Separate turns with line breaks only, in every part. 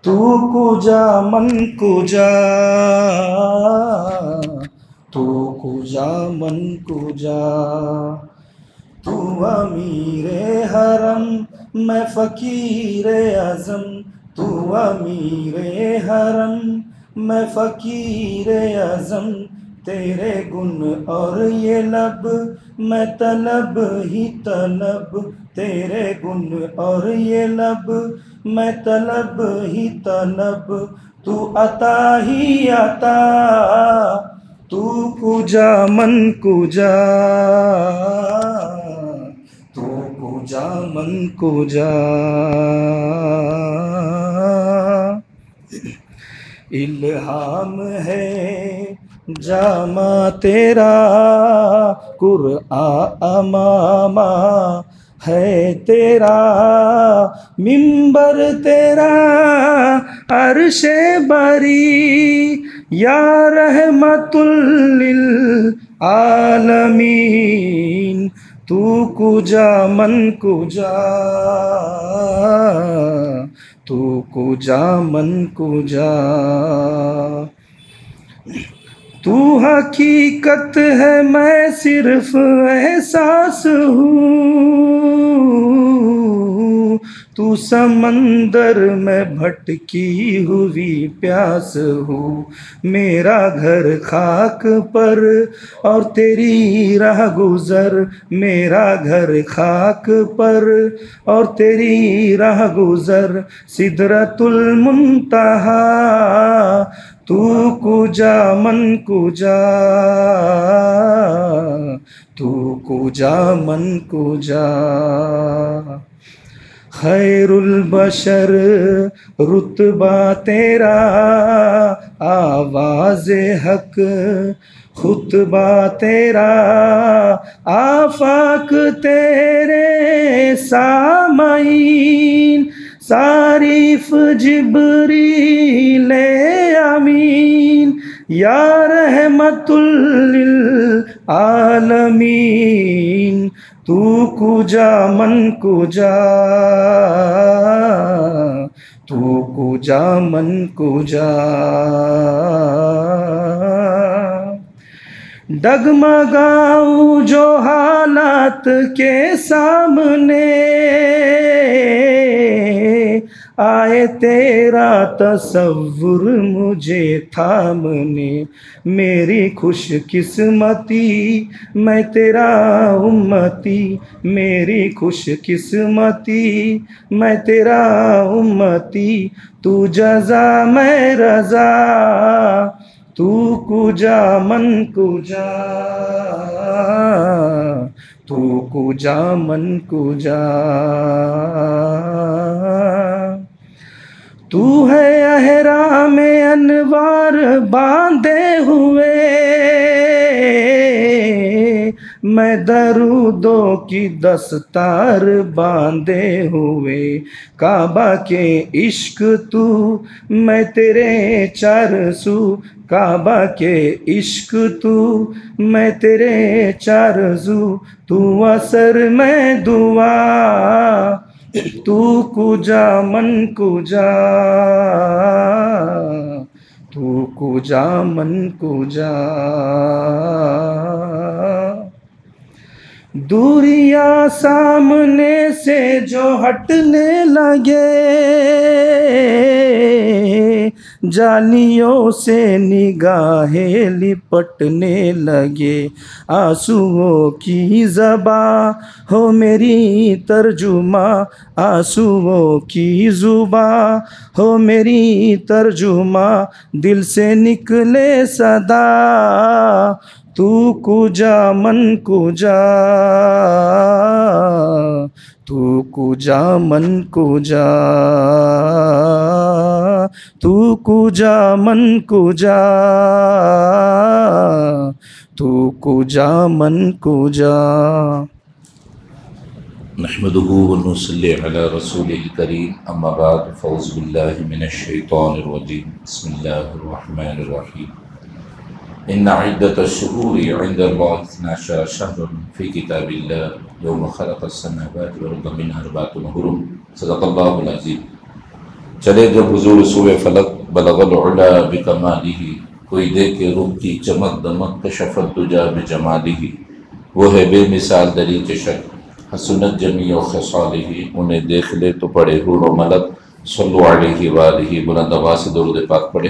تو کجا من کجا تو کجا من کجا تو امیر حرم میں فقیر اعظم تو امیر حرم میں فقیر اعظم تیرے گن اور یہ لب میں طلب ہی طلب تیرے گن اور یہ لب میں طلب ہی طلب تو عطا ہی عطا تو کجا من کجا تو کجا من کجا الہام ہے جامع تیرا قرآن امامہ ہے تیرا منبر تیرا عرش بری یا رحمت للعالمین تو کجا من کجا تو کجا من کجا تو حقیقت ہے میں صرف احساس ہوں تو سمندر میں بھٹکی ہوئی پیاس ہوں میرا گھر خاک پر اور تیری راہ گزر میرا گھر خاک پر اور تیری راہ گزر سدرۃ المنتہا تو کجا من کجا تو کجا من کجا خیر البشر رتبہ تیرا آواز حق خطبہ تیرا آفاق تیرے سامعین صارف جبریل امین یا رحمت للعالمین تو کجا من کجا تو کجا من کجا ڈگمگاؤں جو حالات کے سامنے آئے تیرا تصور مجھے تھامنے میری خوش قسمتی میں تیرا امتی میری خوش قسمتی میں تیرا امتی تو جزا میں رضا تو کجا من کجا تو کجا من کجا تو ہے احرام انوار باندھے ہوئے میں درودوں کی دستار باندھے ہوئے کعبہ کے عشق تو میں تیرے چار سو کعبہ کے عشق تو میں تیرے چار سو تو اثر میں دعا تو کجا من کجا تو کجا من کجا دوریاں سامنے سے جو ہٹنے لگے جالیوں سے نگاہیں لپٹنے لگے آنسوؤں کی زباں ہو میری ترجمہ آنسوؤں کی زباں ہو میری ترجمہ دل سے نکلے صدا تو کجا من کجا تو کجا من کجا تو کجا من کجا تو کجا من کجا
نحمده ونصلي على رسوله الكريم اما بعد فاعوذ بالله من الشيطان الرجيم بسم الله الرحمن الرحيم ان عدة الشهور عند الله 12 شهرا في كتاب الله يوم خلق السماوات والارض منها اربعة حرم صدق الله العظيم چلے جب حضور سوئے فلک بلغ العلا بکمالہ، کوئی دیکھے روح کی چمک دمک کشفت تجا بجمالہ، وہ ہے بے مثال دری چشک حسنت جمیع خصالہ، انہیں دیکھ لے تو پڑھے حور و ملک صلو علیہ وآلہ، بلند آواز سے درود پاک پڑھے۔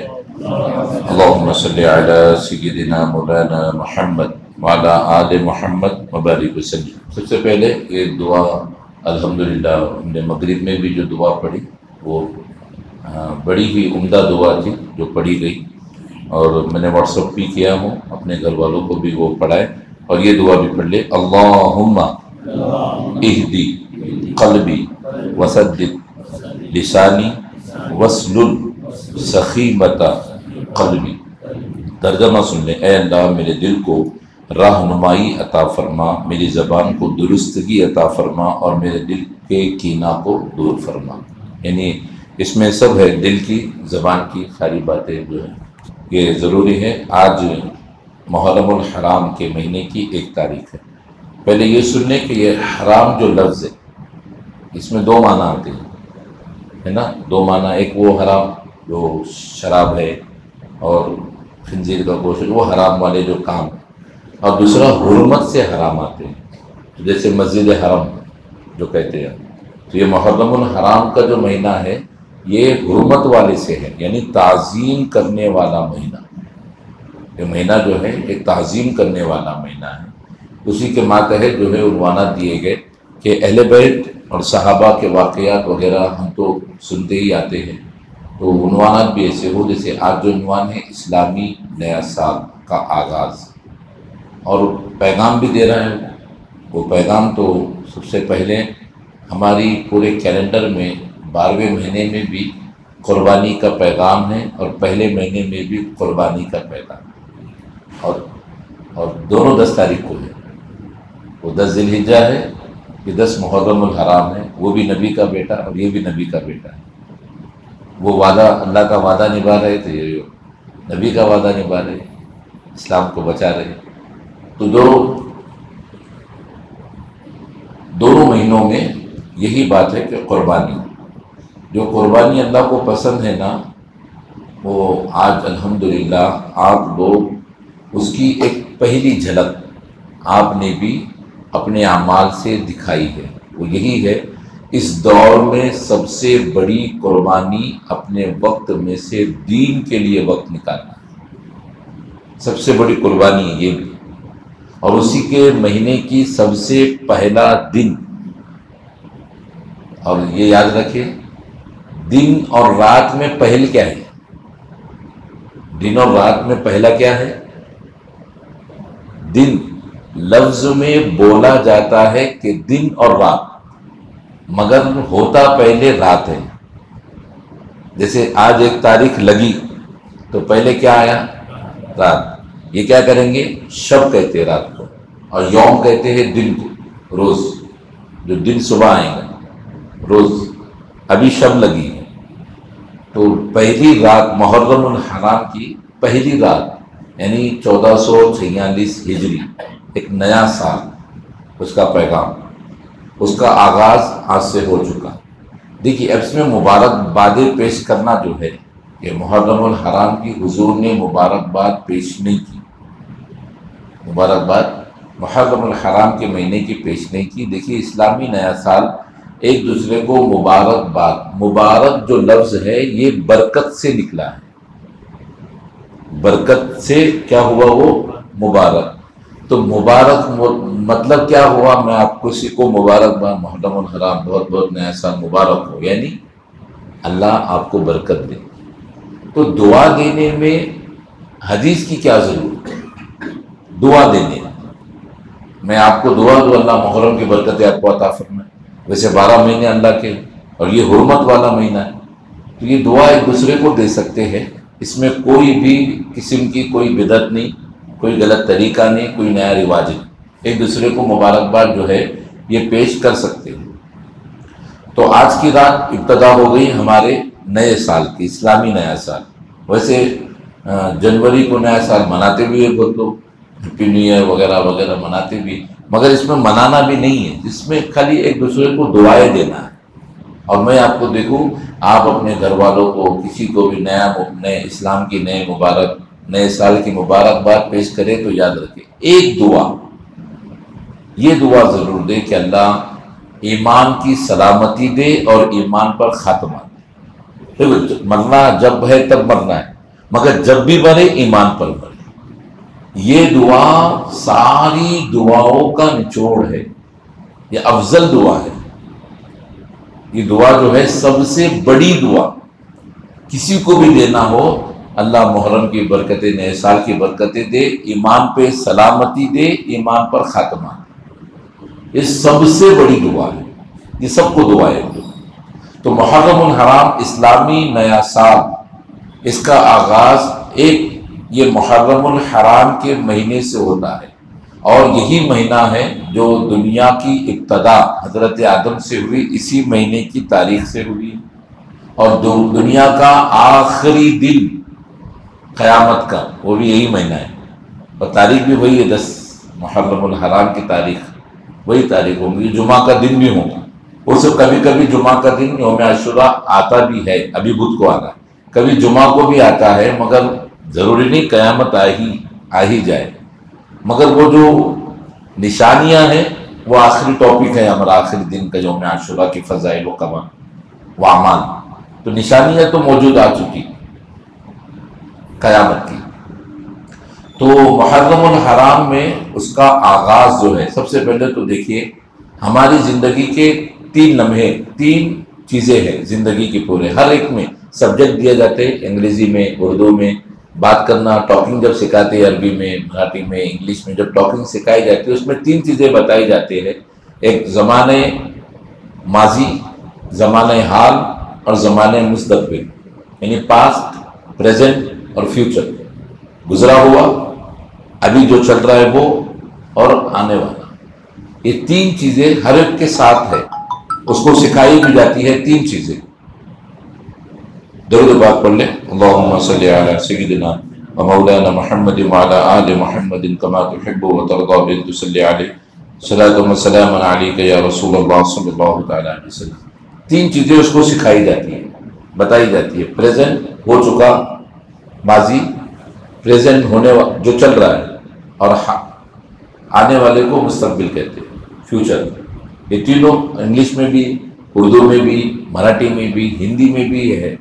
اللہم صلی علی سیدنا مولانا محمد وعلی آل محمد وبارک وسلم۔ سب سے پہلے یہ دعا الحمدللہ ہم نے مغرب میں بھی جو دعا پڑھی وہ بڑی ہی عمدہ دعا تھی جو پڑھی گئی، اور میں نے واٹس ایپ بھی کیا ہوں، اپنے گھر والوں کو بھی وہ پڑھائے اور یہ دعا بھی پڑھ لے۔ اللہم اہدی قلبی وسدد لسانی واسلل سخیمۃ قلبی۔ ترجمہ سن لیں، اے اللہ میرے دل کو رہنمائی عطا فرما، میری زبان کو درستگی عطا فرما اور میرے دل کے کینہ کو دور فرما۔ یعنی اس میں سب ہے، دل کی، زبان کی ساری باتیں جو ہیں یہ ضروری ہے۔ آج محرم الحرام کے مہینے کی 1 تاریخ ہے۔ پہلے یہ سن لیں کہ یہ حرام جو لفظ ہے اس میں 2 معنی آتے ہیں، ہے نا، 2 معنی۔ ایک وہ حرام جو شراب ہے اور خنزیر کا گوشت، وہ حرام والے جو کام ہیں، اور دوسرا حرمت سے حرام آتے ہیں، جیسے مسجد حرم جو کہتے ہیں۔ تو یہ محرم الحرام کا جو مہینہ ہے یہ حرمت والے سے ہے، یعنی تعظیم کرنے والا مہینہ۔ یہ مہینہ جو ہے ایک تعظیم کرنے والا مہینہ ہے، اسی کے ماتحت جو ہے عنوانات دیے گئے کہ اہل بیت اور صحابہ کے واقعات وغیرہ ہم تو سنتے ہی آتے ہیں، تو عنوانات بھی ایسے ہو، جیسے آج جو عنوان ہے اسلامی نیا سال کا آغاز، اور پیغام بھی دے رہے ہیں۔ وہ پیغام تو سب سے پہلے ہماری پورے کیلنڈر میں 12ویں مہینے میں بھی قربانی کا پیغام ہے، اور پہلے مہینے میں بھی قربانی کا پیغام ہے، اور دونوں 10 تاریخ کو ہے۔ وہ 10 ذی الحجہ ہے، یہ 10 محرم الحرام ہے، وہ بھی نبی کا بیٹا اور یہ بھی نبی کا بیٹا ہے۔ وہ وعدہ، اللہ کا وعدہ نبھا رہے تھے، یہ نبی کا وعدہ نبھا رہے، اسلام کو بچا رہے۔ تو دونوں مہینوں میں یہی بات ہے کہ قربانی، جو قربانی اللہ کو پسند ہے نا، وہ آج الحمدللہ آپ لوگ اس کی ایک پہلی جھلک آپ نے بھی اپنے اعمال سے دکھائی ہے۔ وہ یہی ہے، اس دور میں سب سے بڑی قربانی اپنے وقت میں سے دین کے لیے وقت نکالنا، سب سے بڑی قربانی یہ بھی، اور اسی کے مہینے کی سب سے پہلا دن۔ اور یہ یاد رکھیں، دن اور رات میں پہل کیا ہے؟ دن اور رات میں پہلا کیا ہے؟ دن۔ لفظ میں بولا جاتا ہے کہ دن اور رات، مگر ہوتا پہلے رات ہے۔ جیسے آج 1 تاریخ لگی تو پہلے کیا آیا؟ رات۔ یہ کیا کریں گے؟ شب کہتے ہیں رات کو، اور یوم کہتے ہیں دن کو، روز، جو دن صبح آئے گا روز۔ ابھی شب لگی ہے، تو پہلی رات محرم الحرام کی پہلی رات، یعنی 1446 ہجری، ایک نیا سال، اس کا پیغام، اس کا آغاز آج سے ہو چکا۔ دیکھیے اب اس میں مبارکبادیں پیش کرنا جو ہے، کہ محرم الحرام کی حضور نے مبارکباد پیش نہیں کی، مبارکباد محرم الحرام کے مہینے کی پیش نہیں کی۔ دیکھیے اسلامی نیا سال ایک دوسرے کو مبارکباد، مبارک جو لفظ ہے یہ برکت سے نکلا ہے، برکت سے کیا ہوا؟ وہ مبارک۔ تو مبارک مطلب کیا ہوا؟ میں آپ کسی کو مبارکباد، محرم الحرام بہت بہت نیا سال مبارک ہو، یعنی اللہ آپ کو برکت دے۔ تو دعا دینے میں حدیث کی کیا ضرورت ہے؟ دعا دینے میں آپ کو دعا دو، اللہ محرم کی برکتیں آپ کو عطا فرمائے۔ ویسے 12 مہینے اللہ کے، اور یہ حرمت والا مہینہ ہے، تو یہ دعا ایک دوسرے کو دے سکتے ہیں، اس میں کوئی بھی قسم کی کوئی بدعت نہیں، کوئی غلط طریقہ نہیں، کوئی نیا رواج نہیں، ایک دوسرے کو مبارکباد جو ہے یہ پیش کر سکتے ہیں۔ تو آج کی رات ابتدا ہو گئی ہمارے نئے سال کی، اسلامی نیا سال۔ ویسے جنوری کو نیا سال مناتے بھی ہیں بہت لوگ، ہیپی نیو ایئر وغیرہ وغیرہ مناتے بھی، مگر اس میں منانا بھی نہیں ہے، اس میں خالی ایک دوسرے کو دعائیں دینا ہے۔ اور میں آپ کو دیکھوں، آپ اپنے گھر والوں کو، کسی کو بھی نئے اسلام کی نئے سال کی مبارکباد پیش کرے تو یاد رکھے ایک دعا، یہ دعا ضرور دے کہ اللہ ایمان کی سلامتی دے اور ایمان پر خاتمہ دے۔ مرنا جب ہے تب مرنا ہے، مگر جب بھی مرے ایمان پر مرے۔ یہ دعا ساری دعاؤں کا نچوڑ ہے، یہ افضل دعا ہے۔ یہ دعا جو ہے سب سے بڑی دعا، کسی کو بھی دینا ہو، اللہ محرم کی برکتیں، نئے سال کی برکتیں دے، ایمان پہ سلامتی دے، ایمان پر خاتمہ دے۔ یہ سب سے بڑی دعا ہے، یہ سب کو دعا ہے۔ تو محرم الحرام اسلامی نیا سال، اس کا آغاز یہ محرم الحرام کے مہینے سے ہوتا ہے، اور یہی مہینہ ہے جو دنیا کی ابتدا حضرت آدم سے ہوئی، اسی مہینے کی تاریخ سے ہوئی، اور دنیا کا آخری دن قیامت کا وہ بھی یہی مہینہ ہے، اور تاریخ بھی وہی ہے، 10 محرم الحرام کی تاریخ وہی تاریخ ہوگی، جمعہ کا دن بھی ہوگا۔ اس سے کبھی کبھی جمعہ کا دن یوم عاشوراء آتا بھی ہے، ابھی بدھ کو آ رہا ہے، کبھی جمعہ کو بھی آتا ہے، مگر ضروری نہیں قیامت آ ہی جائے، مگر وہ جو نشانیاں ہیں وہ آخری ٹاپک ہے ہمارا، آخری دن کا یوم عاشوراء کی فضائل و اعمال، تو نشانیاں تو موجود آ چکی قیامت کی۔ تو محرم الحرام میں اس کا آغاز جو ہے، سب سے پہلے تو دیکھیے ہماری زندگی کے 3 لمحے، 3 چیزیں ہیں زندگی کے پورے، ہر ایک میں سبجیکٹ دیا جاتے ہیں، انگریزی میں، اردو میں بات کرنا، ٹاکنگ جب سکھاتے ہیں، عربی میں، مراٹھی میں، انگلش میں جب ٹاکنگ سکھائی جاتی ہے، اس میں 3 چیزیں بتائی جاتی ہیں، ایک زمانے ماضی، زمانے حال اور زمانے مستقبل، یعنی پاسٹ، پریزنٹ اور فیوچر، گزرا ہوا، ابھی جو چل رہا ہے وہ، اور آنے والا۔ یہ 3 چیزیں ہر ایک کے ساتھ ہے، اس کو سکھائی بھی جاتی ہے 3 چیزیں۔ درود پاک پڑھ لیں، اللہم صلی علی سیدنا و مولانا محمد وعلی آل محمد کما تحب و ترضی بن تصلی علیہ صلاۃ و سلام علیک یا رسول اللہ صلی اللہ تعالی علیہ وسلم۔ 3 چیزیں اس کو سکھائی جاتی ہیں، بتائی جاتی ہے، پریزنٹ ہو چکا، ماضی پریزنٹ ہونے جو چل رہا ہے، اور آنے والے کو مستقبل کہتے ہیں، فیوچر۔ یہ تینوں انگلش میں بھی، اردو میں بھی، مراٹھی میں بھی، ہندی میں بھی ہے،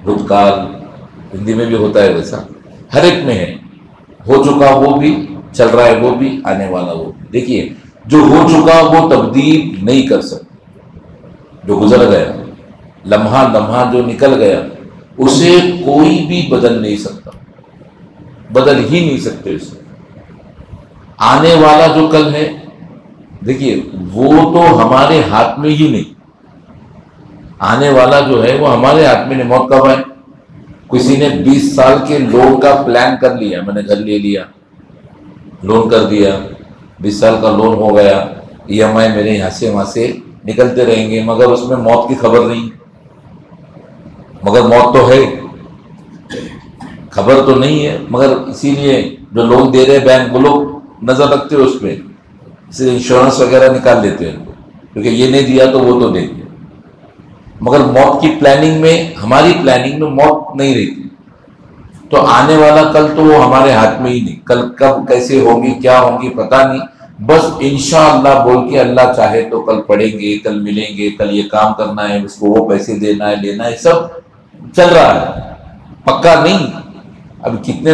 بھوتکال ہندی میں بھی ہوتا ہے، ویسا ہر ایک میں ہے، ہو چکا وہ بھی، چل رہا ہے وہ بھی، آنے والا وہ بھی۔ دیکھیے جو ہو چکا وہ تبدیل نہیں کر سکتے، جو گزر گیا، لمحہ جو نکل گیا، اسے کوئی بھی بدل نہیں سکتا، بدل ہی نہیں سکتے اسے۔ آنے والا جو کل ہے، دیکھیے وہ تو ہمارے ہاتھ میں ہی نہیں، آنے والا جو ہے وہ ہمارے ہاتھ میں نہیں۔ موت کب ہے؟ کسی نے 20 سال کے لون کا پلان کر لیا، میں نے گھر لے لیا، لون کر دیا، 20 سال کا لون ہو گیا، EMI میرے یہاں سے وہاں سے نکلتے رہیں گے، مگر اس میں موت کی خبر نہیں، مگر موت تو ہے، خبر تو نہیں ہے، مگر اسی لیے جو لون دے رہے بینک وہ لوگ نظر رکھتے ہیں اس پہ، اس لیے انشورنس وغیرہ نکال لیتے ہیں، کیونکہ یہ نہیں دیا تو وہ تو دے دیا، مگر موت کی پلاننگ میں، ہماری پلاننگ میں موت نہیں رہتی۔ تو آنے والا کل تو وہ ہمارے ہاتھ میں ہی نہیں، کل کب کیسے ہوگی، کیا ہوگی پتہ نہیں، بس انشاءاللہ بول کے اللہ چاہے تو کل پڑھیں گے، کل ملیں گے، کل یہ کام کرنا ہے، اس کو وہ پیسے دینا ہے، لینا ہے، سب چل رہا ہے، پکا نہیں۔ اب کتنے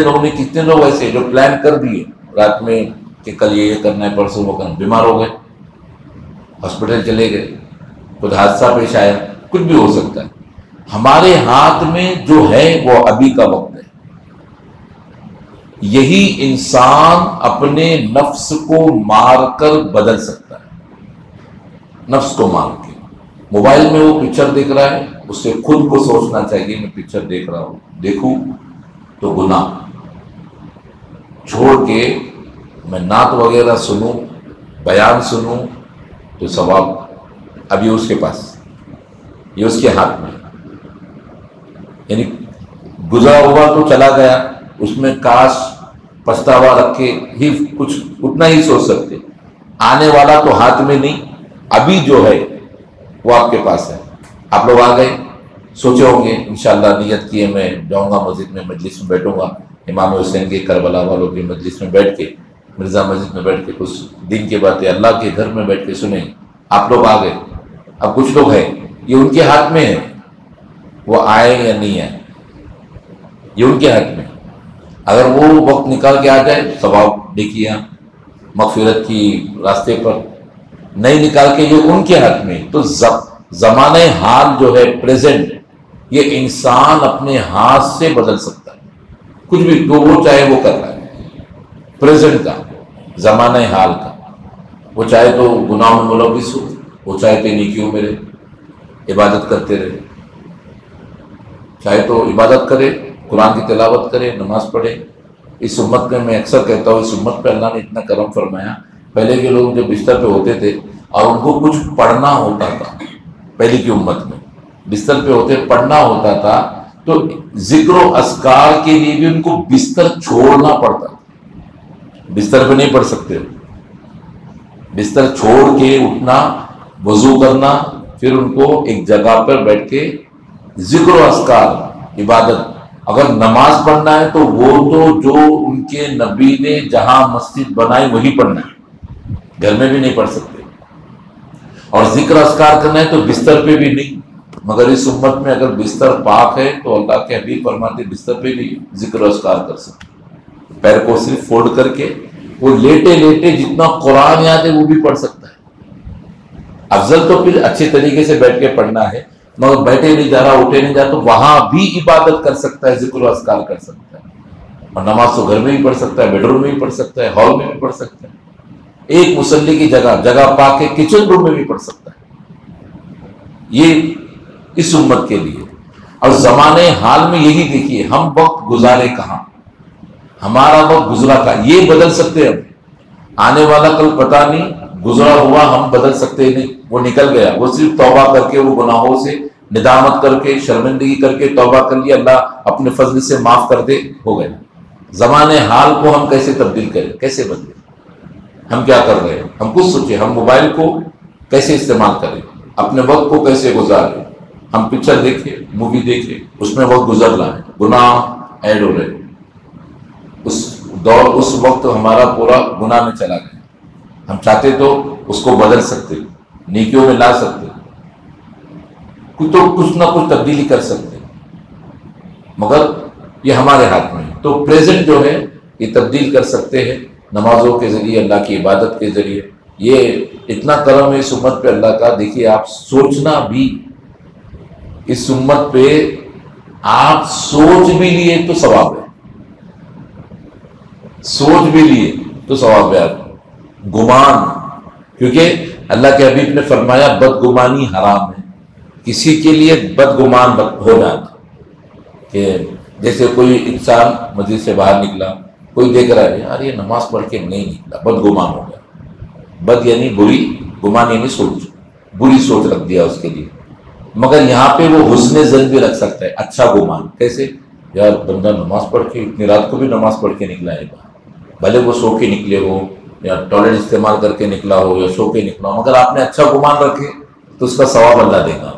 لوگ ایسے جو پلان کر دیے رات میں کہ کل یہ کرنا ہے، پرسوں وہ کرنا، بیمار ہو گئے، ہاسپٹل چلے گئے، خود حادثہ پیش آیا، کچھ بھی ہو سکتا ہے۔ ہمارے ہاتھ میں جو ہے وہ ابھی کا وقت ہے۔ یہی انسان اپنے نفس کو مار کر بدل سکتا ہے، نفس کو مار کے۔ موبائل میں وہ پکچر دیکھ رہا ہے، اس سے خود کو سوچنا چاہیے میں پکچر دیکھ رہا ہوں، دیکھوں تو گناہ، چھوڑ کے میں نعت وغیرہ سنوں، بیان سنوں تو ثواب، اب یہ اس کے پاس، یہ اس کے ہاتھ میں، یعنی گزرا ہوا تو چلا گیا، اس میں کاش پچھتاوا رکھ کے ہی کچھ اتنا ہی سوچ سکتے، آنے والا تو ہاتھ میں نہیں، ابھی جو ہے وہ آپ کے پاس ہے۔ آپ لوگ آ گئے، سوچے ہوں گے انشاءاللہ نیت کیے میں جاؤں گا مسجد میں، مجلس میں بیٹھوں گا، امام حسین کے کربلا والوں کی مجلس میں بیٹھ کے، مرزا مسجد میں بیٹھ کے کچھ دین کی باتیں اللہ کے گھر میں بیٹھ کے سنیں۔ آپ لوگ آ گئے، اب کچھ لوگ ہیں، یہ ان کے ہاتھ میں ہے وہ آئے یا نہیں آئے، یہ ان کے ہاتھ میں۔ اگر وہ وقت نکال کے آ جائے ثواب دیکھیے مغفرت کی راستے پر، نہیں نکال کے یہ ان کے ہاتھ میں۔ تو زمانہ حال جو ہے پریزنٹ، یہ انسان اپنے ہاتھ سے بدل سکتا ہے، کچھ بھی جو وہ چاہے وہ کر رہا ہے پریزنٹ کا، زمانہ حال کا۔ وہ چاہے تو گناہ میں ملوث ہو، وہ چاہے تو نیکیوں میں رہے، عبادت کرتے رہے، چاہے تو عبادت کرے، قرآن کی تلاوت کرے، نماز پڑھے۔ اس امت میں میں اکثر کہتا ہوں، اس امت پہ اللہ نے اتنا کرم فرمایا، پہلے کے لوگ جب بستر پہ ہوتے تھے اور ان کو کچھ پڑھنا ہوتا تھا، پہلے کی امت میں بستر پہ ہوتے پڑھنا ہوتا تھا تو ذکر و اذکار کے لیے بھی ان کو بستر چھوڑنا پڑتا تھا، بستر پہ نہیں پڑھ سکتے، بستر چھوڑ کے اٹھنا، وضو کرنا، پھر ان کو ایک جگہ پر بیٹھ کے ذکر و اذکار، عبادت۔ اگر نماز پڑھنا ہے تو وہ تو جو ان کے نبی نے جہاں مسجد بنائی وہی پڑھنا ہے، گھر میں بھی نہیں پڑھ سکتے۔ اور ذکر اذکار کرنا ہے تو بستر پہ بھی نہیں، مگر اس امت میں اگر بستر پاک ہے تو اللہ کے حبیب فرماتے بستر پہ بھی ذکر و اذکار کر سکتے، پیر کو صرف فولڈ کر کے وہ لیٹے لیٹے جتنا قرآن یاد ہے وہ بھی پڑھ سکتا ہے۔ افضل تو پھر اچھے طریقے سے بیٹھ کے پڑھنا ہے، مگر بیٹھے نہیں جا رہا، اٹھے نہیں جا، تو وہاں بھی عبادت کر سکتا ہے، ذکر و اذکار کر سکتا ہے۔ اور نماز تو گھر میں بھی پڑھ سکتا ہے، بیڈ روم میں بھی پڑھ سکتا ہے، ہال میں بھی پڑھ سکتا ہے، ایک مصلی کی جگہ پا کے کچن روم میں بھی پڑھ سکتا ہے۔ یہ اس امت کے لیے۔ اور زمانے حال میں یہی دیکھیے ہم وقت گزارے کہاں، ہمارا وقت گزرا کہاں، یہ بدل سکتے ہم، آنے والا کل پتہ نہیں، گزرا ہوا ہم بدل سکتے نہیں، وہ نکل گیا، وہ صرف توبہ کر کے، وہ گناہوں سے ندامت کر کے، شرمندگی کر کے توبہ کر لیا، اللہ اپنے فضل سے معاف کر دے، ہو گئے۔ زمانے حال کو ہم کیسے تبدیل کریں، کیسے بدلیں، ہم کیا کر رہے ہیں، ہم کچھ سوچیں، ہم موبائل کو کیسے استعمال کریں، اپنے وقت کو کیسے گزاریں، ہم پکچر دیکھیں، مووی دیکھیں، اس میں وقت گزر رہا ہے، گناہ ایڈ ہو رہے، اس وقت ہمارا پورا گناہ میں چلا گیا۔ ہم چاہتے تو اس کو بدل سکتے، نیکیوں میں لا سکتے، کچھ نہ کچھ تبدیلی کر سکتے، مگر یہ ہمارے ہاتھ میں ہے۔ تو پریزنٹ جو ہے یہ تبدیل کر سکتے ہیں نمازوں کے ذریعے، اللہ کی عبادت کے ذریعے۔ یہ اتنا کرم ہے اس امت پہ اللہ کا، دیکھیے آپ سوچنا بھی، اس امت پہ آپ سوچ بھی لیے تو ثواب ہے، سوچ بھی لیے تو ثواب ہے۔ گمان، کیونکہ اللہ کے حبیب نے فرمایا بدگمانی حرام ہے، کسی کے لیے بدگمان ہو جاتا کہ جیسے کوئی انسان مسجد سے باہر نکلا، کوئی دیکھ رہا ہے یار یہ نماز پڑھ کے نہیں نکلا، بدگمان ہو گیا۔ بد یعنی بری، گمان یعنی سوچ، بری سوچ رکھ دیا اس کے لیے۔ مگر یہاں پہ وہ حسن ظن بھی رکھ سکتا ہے، اچھا گمان، کیسے؟ یار بندہ نماز پڑھ کے اتنی رات کو بھی نماز پڑھ کے نکلا ہے، بھلے وہ سو کے نکلے ہو یا ٹوائلٹ استعمال کر کے نکلا ہو یا سو کے نکلا ہو، مگر آپ نے اچھا گمان رکھے تو اس کا ثواب اللہ دے گا۔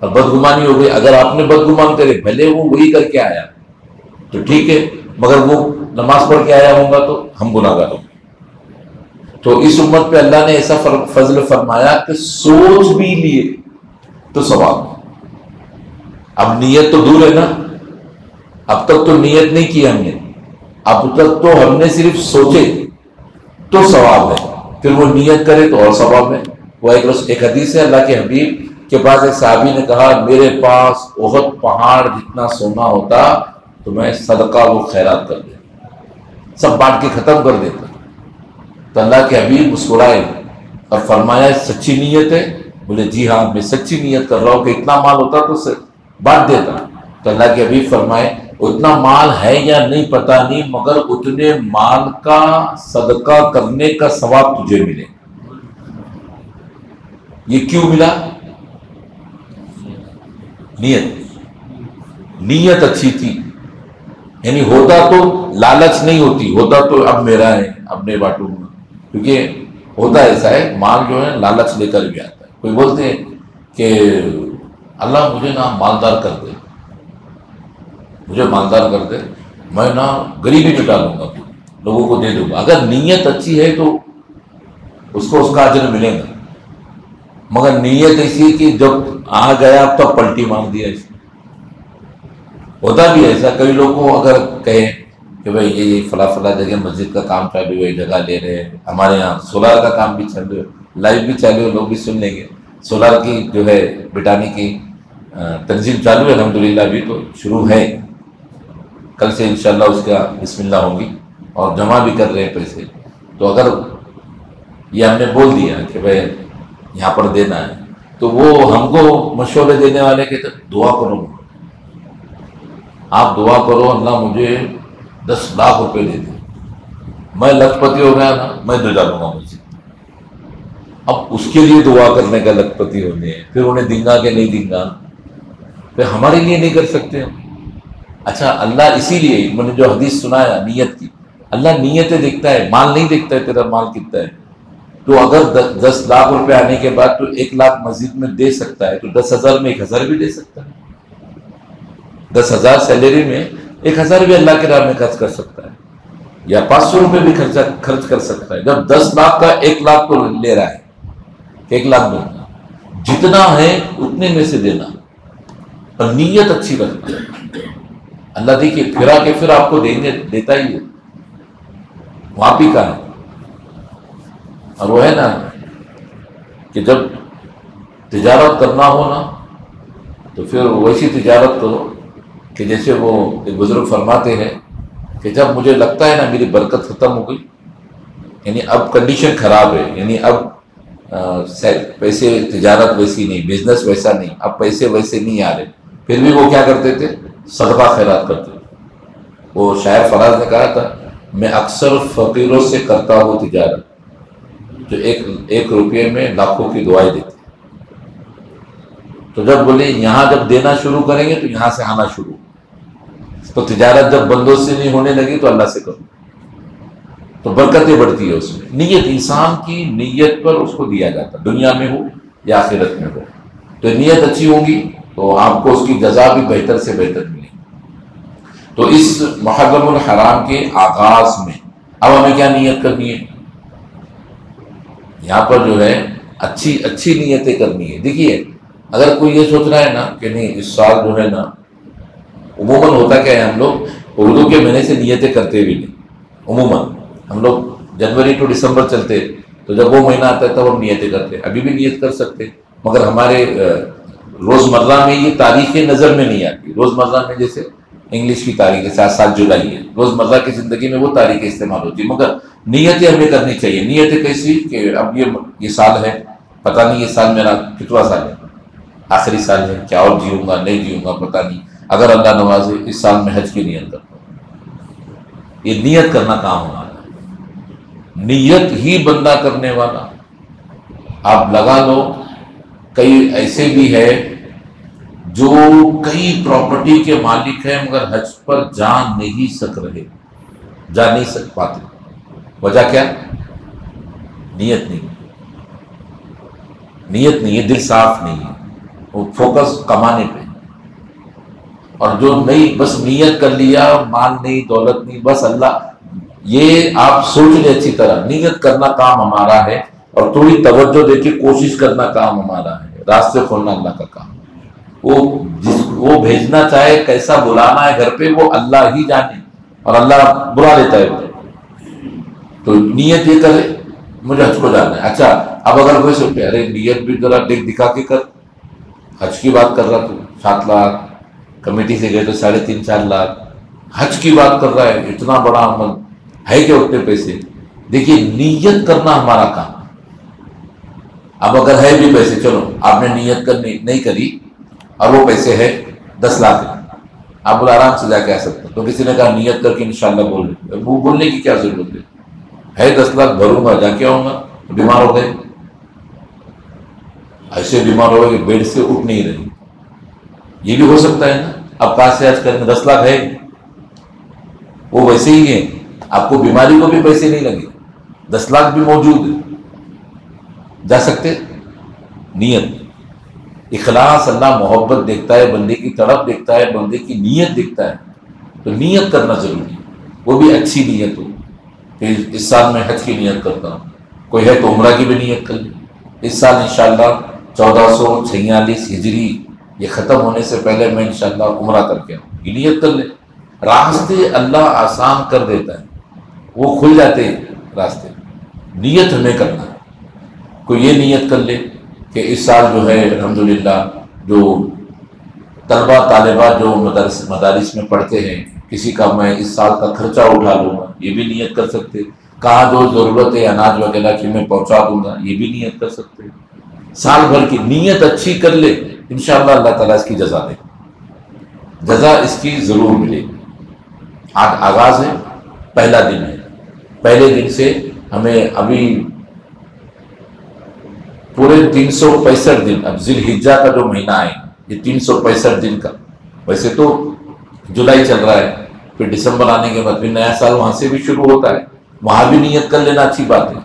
اور بدگمانی ہو گئی، اگر آپ نے بدگمان کرے، بھلے وہ وہی کر کے آیا تو ٹھیک ہے، مگر وہ نماز پڑھ کے آیا ہوگا تو ہم گناہ گار ہوں گے۔ تو اس امت پہ اللہ نے ایسا فضل فرمایا کہ سوچ بھی لیے تو ثواب۔ اب نیت تو دور ہے نا، اب تک تو نیت نہیں کی ہم نے، اب تک تو ہم نے صرف سوچے تو ثواب ہے، پھر وہ نیت کرے تو اور ثواب ہے۔ وہ ایک حدیث ہے، اللہ کے حبیب کے پاس ایک صحابی نے کہا میرے پاس احد پہاڑ جتنا سونا ہوتا تو میں صدقہ و خیرات کر دیتا، سب بانٹ کے ختم کر دیتا۔ تو اللہ کے حبیب مسکرائے اور فرمایا سچی نیت ہے؟ بولے جی ہاں، میں سچی نیت کر رہا ہوں کہ اتنا مال ہوتا تو بانٹ دیتا۔ تو اللہ کے حبیب فرمائے اتنا مال ہے یا نہیں پتہ نہیں، مگر اتنے مال کا صدقہ کرنے کا ثواب تجھے ملے۔ یہ کیوں ملا؟ نیت اچھی تھی، یعنی ہوتا تو لالچ نہیں ہوتی، ہوتا تو اب میرا ہے اب نہیں بانٹوں گا، کیونکہ ہوتا ایسا ہے مال جو ہے لالچ لے کر بھی آتا ہے۔ کوئی بولتے ہیں کہ اللہ مجھے نا مالدار کر دے، مجھے مالدار کر دے، میں نا غریبی مٹا لوں گا، لوگوں کو دے دوں گا. اگر نیت اچھی ہے تو اس کو اس کا اجر ملے گا. مگر نیت ایسی کہ جب آ گیا تب پلٹی مار دیا. اس ہوتا بھی ایسا. کئی لوگوں کو اگر کہیں کہ بھائی یہ فلاں فلاں جگہ مسجد کا کام چالو ہے، جگہ لے رہے ہیں، ہمارے یہاں سولار کا کام بھی چل رہا ہے، لائیو بھی چالو ہے، لوگ بھی سن لیں گے. سولار کی جو ہے بٹانے کی تنظیم چالو ہے الحمدللہ، ابھی تو شروع ہے، کل سے انشاءاللہ اس کا بسم اللہ ہوگی، اور جمع بھی کر رہے ہیں پیسے. تو اگر یہ ہم نے بول دیا کہ بھائی یہاں پر دینا ہے، تو وہ ہم کو مشورے دینے والے کہ دعا کرو، آپ دعا کرو اللہ مجھے 10 لاکھ روپے دے دے، میں لکھ پتی ہو گیا نا، میں دے ڈالوں گا مجھے. اب اس کے لیے دعا کرنے کا لکھ پتی ہونے ہیں، پھر انہیں دیں گا کہ نہیں دیں گا، پھر ہمارے لیے نہیں کر سکتے ہم. اچھا اللہ اسی لیے میں نے جو حدیث سنایا نیت کی، اللہ نیتیں دیکھتا ہے، مال نہیں دیکھتا ہے تیرا مال کتنا ہے. تو اگر 10 لاکھ روپے آنے کے بعد تو 1 لاکھ مسجد میں دے سکتا ہے، تو 10,000 میں 1,000 بھی دے سکتا ہے. 10,000 سیلری میں 1,000 بھی اللہ کے راہ میں خرچ کر سکتا ہے، یا 500 روپے بھی خرچ کر سکتا ہے. جب 10 لاکھ کا 1 لاکھ تو لے رہا ہے کہ 1 لاکھ دوں گا، جتنا ہے اتنے میں سے دینا، اور نیت اچھی رکھنا. اللہ دیکھیے پھرا کے پھر آپ کو دیتا ہی ہے، وہاں بھی کا ہے. اور وہ ہے نا کہ جب تجارت کرنا ہو نا تو پھر ویسی تجارت کرو کہ جیسے وہ ایک بزرگ فرماتے ہیں کہ جب مجھے لگتا ہے نا میری برکت ختم ہو گئی، یعنی اب کنڈیشن خراب ہے، یعنی اب پیسے تجارت ویسی نہیں، بزنس ویسا نہیں، اب پیسے ویسے نہیں آ رہے، پھر بھی وہ کیا کرتے تھے؟ صدقہ خیرات کرتے تھے. وہ شاعر فراز نے کہا تھا میں اکثر فقیروں سے کرتا ہوں تجارت جو 1 روپے میں لاکھوں کی دعائیں دیتے. تو جب بولے یہاں جب دینا شروع کریں گے تو یہاں سے آنا شروع، تو تجارت جب بندوں سے نہیں ہونے لگی تو اللہ سے کرو، تو برکتیں بڑھتی ہے اس میں. نیت انسان کی نیت پر اس کو دیا جاتا، دنیا میں ہو یا آخرت میں ہو. تو نیت اچھی ہوگی تو آپ کو اس کی جزا بھی بہتر سے بہتر ملے. تو اس محرم الحرام کے آغاز میں اب ہمیں کیا نیت کرنی ہے؟ یہاں پر جو ہے اچھی نیتیں کرنی ہے. دیکھیے اگر کوئی یہ سوچ رہا ہے نا کہ نہیں اس سال جو ہے نا، عموماً ہوتا کیا ہے ہم لوگ اردو کے مہینے سے نیتیں کرتے بھی نہیں. عموماً ہم لوگ جنوری ٹو دسمبر چلتے، تو جب وہ مہینہ آتا ہے تب ہم نیتیں کرتے. ابھی بھی نیت کر سکتے، مگر ہمارے روزمرہ میں یہ تاریخیں نظر میں نہیں آتی. روزمرہ میں جیسے انگلش کی تاریخ 7 جولائی ہے، روزمرہ کی زندگی میں وہ تاریخیں استعمال ہوتی ہیں. مگر نیتیں ہمیں کرنی چاہیے. نیتیں کیسی کہ اب یہ سال ہے، پتہ نہیں یہ سال میرا کتواں سال ہے، آخری سال ہے، کیا اور جیوں گا نہیں جیوں گا پتہ نہیں. اگر اللہ نوازے اس سال میں حج کی نیت کرتا ہوں. یہ نیت کرنا کام ہمارا ہے، نیت ہی بندہ کرنے والا. آپ لگا لو کئی ایسے بھی ہے جو کئی پراپرٹی کے مالک ہیں مگر حج پر جا نہیں سک پاتے. وجہ کیا؟ نیت نہیں ہے، دل صاف نہیں ہے، وہ فوکس کمانے پہ. اور جو نہیں بس نیت کر لیا، مال نہیں دولت نہیں، بس اللہ. یہ آپ سوچ لیں اچھی طرح، نیت کرنا کام ہمارا ہے، اور تھوڑی توجہ دے کے کوشش کرنا کام ہمارا ہے، راستے کھولنا اللہ کا کام. وہ بھیجنا چاہے کیسا بلانا ہے گھر پہ وہ اللہ ہی جانے، اور اللہ بلا لیتا ہے. تو نیت یہ کرے مجھے حج کو جانا ہے. اچھا اب اگر کوئی سوچے ارے نیت بھی ذرا دکھا کے کر، حج کی بات کر رہا تو 7 لاکھ، کمیٹی سے گئے تو 3.5-4 لاکھ، حج کی بات کر رہا ہے، اتنا بڑا عمل ہے کہ اتنے پیسے. دیکھیے نیت کرنا ہمارا کام. اب اگر ہے بھی پیسے، چلو آپ نے نیت کرنی نہیں کری اور وہ پیسے ہے 10 لاکھ، آپ بول آرام سے جا کے آ سکتے. تو کسی نے کہا نیت کر کے انشاءاللہ بولنے کی کیا ضرورت ہے 10 لاکھ بھروں گا، جا کے آؤں گا. بیمار ہو گئے، ایسے بیمار ہو گئے کہ بیڈ سے اٹھ نہیں رہی، یہ بھی ہو سکتا ہے نا. اب کہاں سے آج کریں؟ 10 لاکھ ہے وہ ویسے ہی ہیں، آپ کو بیماری کو بھی پیسے نہیں لگے، 10 لاکھ بھی موجود ہے، جا سکتے. نیت اخلاص اللہ محبت دیکھتا ہے، بندے کی تڑپ دیکھتا ہے، بندے کی نیت دیکھتا ہے. تو نیت کرنا ضروری ہے، وہ بھی اچھی نیت ہو کہ اس سال میں حج کی نیت کرتا ہوں. کوئی ہے تو عمرہ کی بھی نیت کر لے. اس سال انشاءاللہ 1446 ہجری یہ ختم ہونے سے پہلے میں انشاءاللہ عمرہ کر کے آؤں، یہ نیت کر لے. راستے اللہ آسان کر دیتا ہے، وہ کھل جاتے ہیں راستے. نیت ہمیں کرنا ہے. کوئی یہ نیت کر لے کہ اس سال جو ہے الحمدللہ جو طلبہ طالبات جو مدارس میں پڑھتے ہیں، کسی کا میں اس سال کا خرچہ اٹھا لوں گا، یہ بھی نیت کر سکتے. کہاں جو ضرورت ہے اناج وغیرہ کی میں پہنچا دوں گا، یہ بھی نیت کر سکتے. سال بھر کی نیت اچھی کر لے، انشاءاللہ اللہ تعالیٰ اس کی جزا دے، جزا اس کی ضرور ملے گی. آج آغاز ہے، پہلا دن ہے. پہلے دن سے ہمیں ابھی پورے 365 دن، اب ذی الحجہ کا جو مہینہ ہے یہ 365 دن کا. ویسے تو جولائی چل رہا ہے، پھر دسمبر آنے کے بعد پھر نیا سال وہاں سے بھی شروع ہوتا ہے. وہاں بھی نیت کر لینا اچھی بات ہے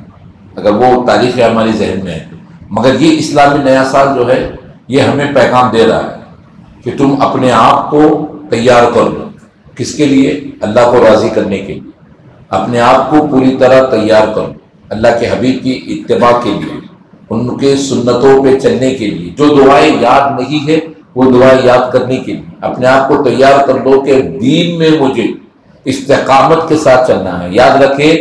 اگر وہ تاریخ ہماری ذہن میں ہے. مگر یہ اسلامی نیا سال جو ہے یہ ہمیں پیغام دے رہا ہے کہ تم اپنے آپ کو تیار کر لو. کس کے لیے؟ اللہ کو راضی کرنے کے لیے. اپنے آپ کو پوری طرح تیار کر لو اللہ کے حبیب کی اتباع کے لیے، ان کے سنتوں پہ چلنے کے لیے. جو دعائیں یاد نہیں ہے وہ دعائیں یاد کرنے کے لیے اپنے آپ کو تیار کر لو کہ دین میں مجھے استقامت کے ساتھ چلنا ہے. یاد رکھیں،